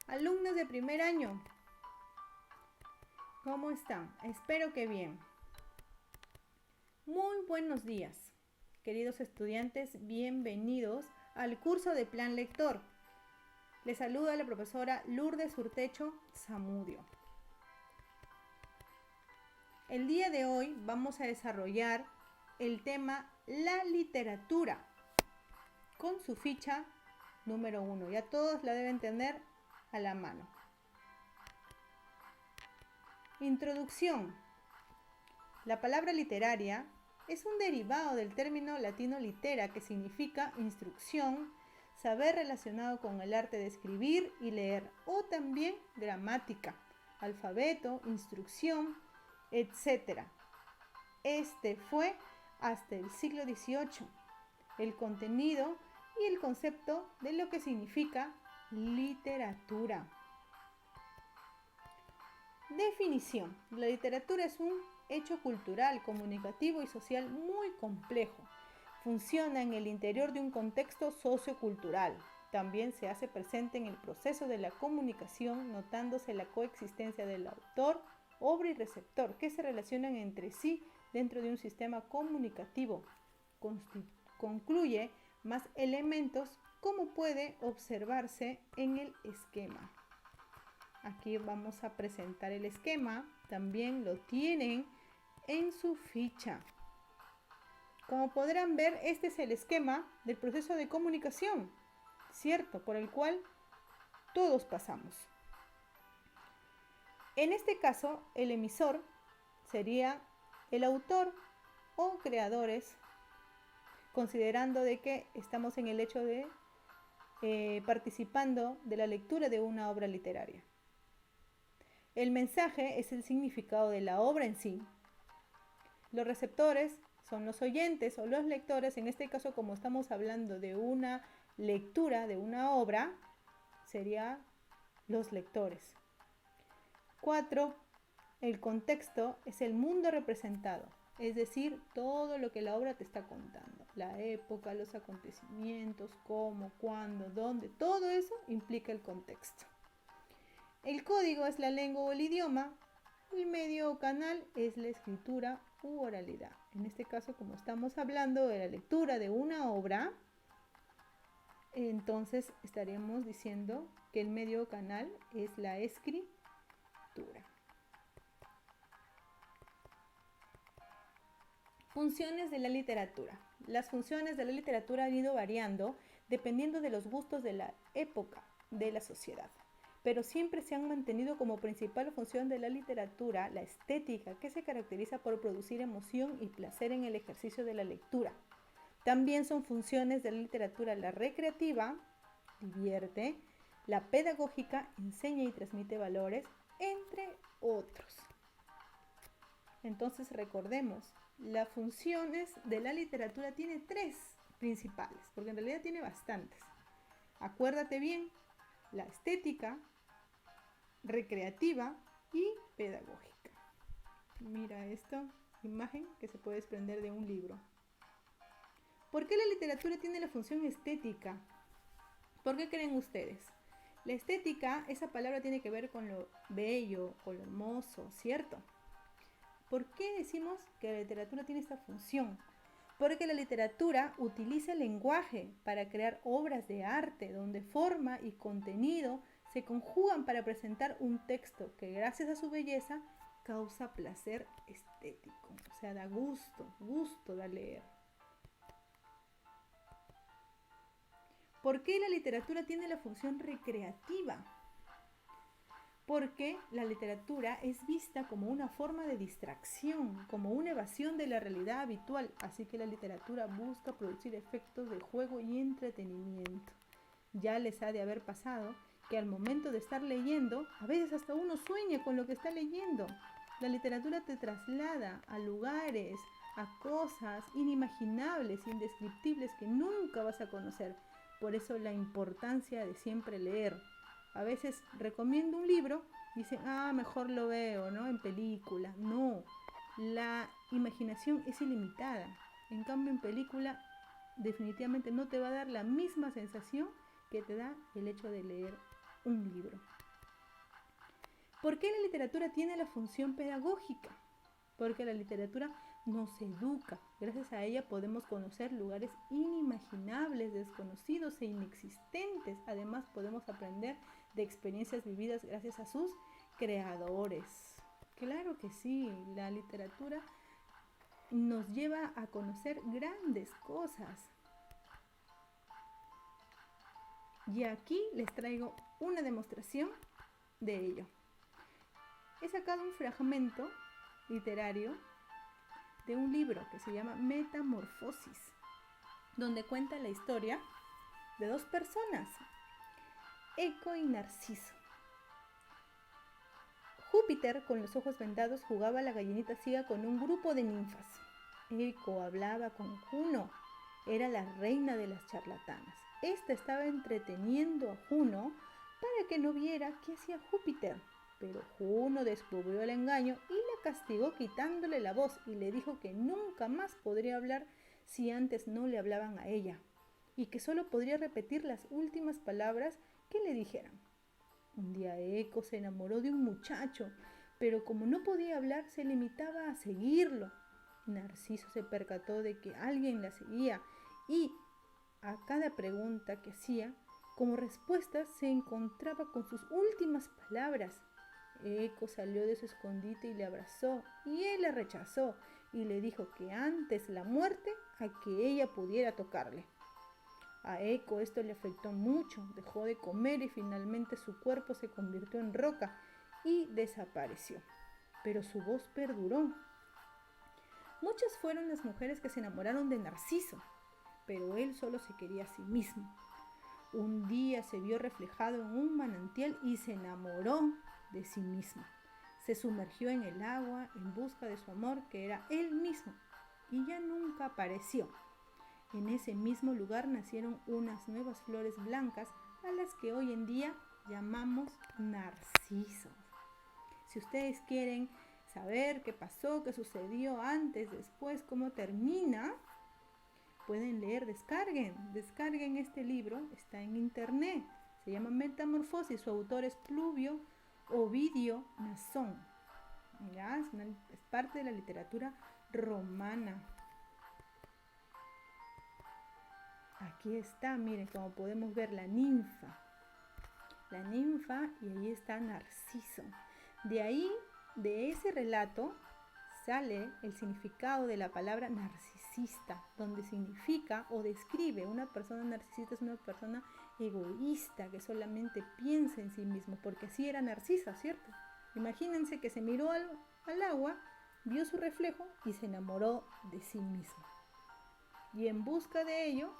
Alumnos de primer año, ¿cómo están? Espero que bien. Muy buenos días, queridos estudiantes, bienvenidos al curso de Plan Lector. Les saluda la profesora Lourdes Urtecho Zamudio. El día de hoy vamos a desarrollar el tema la literatura con su ficha número 1. Ya todos la deben tener a la mano. Introducción. La palabra literaria es un derivado del término latino litera, que significa instrucción, saber relacionado con el arte de escribir y leer, o también gramática, alfabeto, instrucción, etc. Este fue hasta el siglo XVIII el contenido y el concepto de lo que significa literatura. Definición. La literatura es un hecho cultural, comunicativo y social muy complejo. Funciona en el interior de un contexto sociocultural. También se hace presente en el proceso de la comunicación, notándose la coexistencia del autor, obra y receptor, que se relacionan entre sí dentro de un sistema comunicativo. Concluye más elementos, como puede observarse en el esquema. Aquí vamos a presentar el esquema, también lo tienen en su ficha. Como podrán ver, este es el esquema del proceso de comunicación, ¿cierto? Por el cual todos pasamos. En este caso, el emisor sería el autor o creadores, considerando de que estamos en el hecho de participando de la lectura de una obra literaria. El mensaje es el significado de la obra en sí. Los receptores son los oyentes o los lectores. En este caso, como estamos hablando de una lectura de una obra, serían los lectores. 4. El contexto es el mundo representado, es decir, todo lo que la obra te está contando. La época, los acontecimientos, cómo, cuándo, dónde, todo eso implica el contexto. El código es la lengua o el idioma. El medio o canal es la escritura u oralidad. En este caso, como estamos hablando de la lectura de una obra, entonces estaremos diciendo que el medio o canal es la escritura. Funciones de la literatura. Las funciones de la literatura han ido variando dependiendo de los gustos de la época de la sociedad, pero siempre se han mantenido como principal función de la literatura la estética, que se caracteriza por producir emoción y placer en el ejercicio de la lectura. También son funciones de la literatura la recreativa, divierte, la pedagógica, enseña y transmite valores, entre otros. Entonces recordemos, las funciones de la literatura tiene 3 principales, porque en realidad tiene bastantes. Acuérdate bien, la estética, recreativa y pedagógica. Mira esta imagen que se puede desprender de un libro. ¿Por qué la literatura tiene la función estética? ¿Por qué creen ustedes? La estética, esa palabra tiene que ver con lo bello, con lo hermoso, ¿cierto? ¿Por qué decimos que la literatura tiene esta función? Porque la literatura utiliza el lenguaje para crear obras de arte, donde forma y contenido se conjugan para presentar un texto que, gracias a su belleza, causa placer estético. O sea, da gusto da leer. ¿Por qué la literatura tiene la función recreativa? Porque la literatura es vista como una forma de distracción, como una evasión de la realidad habitual, así que la literatura busca producir efectos de juego y entretenimiento. Ya les ha de haber pasado que al momento de estar leyendo, a veces hasta uno sueña con lo que está leyendo. La literatura te traslada a lugares, a cosas inimaginables, indescriptibles que nunca vas a conocer. Por eso la importancia de siempre leer. A veces recomiendo un libro, dicen, mejor lo veo, ¿no? En película. No, la imaginación es ilimitada. En cambio, en película definitivamente no te va a dar la misma sensación que te da el hecho de leer un libro. ¿Por qué la literatura tiene la función pedagógica? Porque la literatura nos educa. Gracias a ella podemos conocer lugares inimaginables, desconocidos e inexistentes. Además, podemos aprender de experiencias vividas gracias a sus creadores. Claro que sí, la literatura nos lleva a conocer grandes cosas. Y aquí les traigo una demostración de ello. He sacado un fragmento literario de un libro que se llama Metamorfosis, donde cuenta la historia de dos personas, Eco y Narciso. Júpiter, con los ojos vendados, jugaba a la gallinita ciega con un grupo de ninfas. Eco hablaba con Juno, era la reina de las charlatanas. Esta estaba entreteniendo a Juno para que no viera qué hacía Júpiter. Pero Juno descubrió el engaño y la castigó quitándole la voz y le dijo que nunca más podría hablar si antes no le hablaban a ella y que solo podría repetir las últimas palabras que le dijeran. Un día Eco se enamoró de un muchacho, pero como no podía hablar se limitaba a seguirlo. Narciso se percató de que alguien la seguía y a cada pregunta que hacía, como respuesta se encontraba con sus últimas palabras. Eco salió de su escondite y le abrazó, y él la rechazó y le dijo que antes la muerte a que ella pudiera tocarle. A Eco esto le afectó mucho, dejó de comer y finalmente su cuerpo se convirtió en roca y desapareció. Pero su voz perduró. Muchas fueron las mujeres que se enamoraron de Narciso, pero él solo se quería a sí mismo. Un día se vio reflejado en un manantial y se enamoró de sí mismo. Se sumergió en el agua en busca de su amor, que era él mismo, y ya nunca apareció. En ese mismo lugar nacieron unas nuevas flores blancas a las que hoy en día llamamos narcisos. Si ustedes quieren saber qué pasó, qué sucedió antes, después, cómo termina, pueden leer, descarguen este libro, está en internet, se llama Metamorfosis, su autor es Pluvio Ovidio Nasón. ¿Ya? Es parte de la literatura romana. Aquí está, miren, como podemos ver la ninfa y ahí está Narciso. De ahí, de ese relato, sale el significado de la palabra narcisista, donde significa o describe una persona narcisista es una persona egoísta que solamente piensa en sí mismo, porque así era Narcisa, ¿cierto? Imagínense que se miró al agua, vio su reflejo y se enamoró de sí mismo. Y en busca de ello,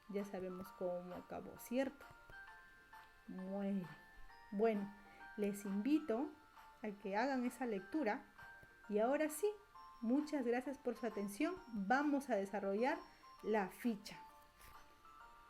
ya sabemos cómo acabó, ¿cierto? Muere. Bueno, les invito a que hagan esa lectura. Y ahora sí, muchas gracias por su atención. Vamos a desarrollar la ficha.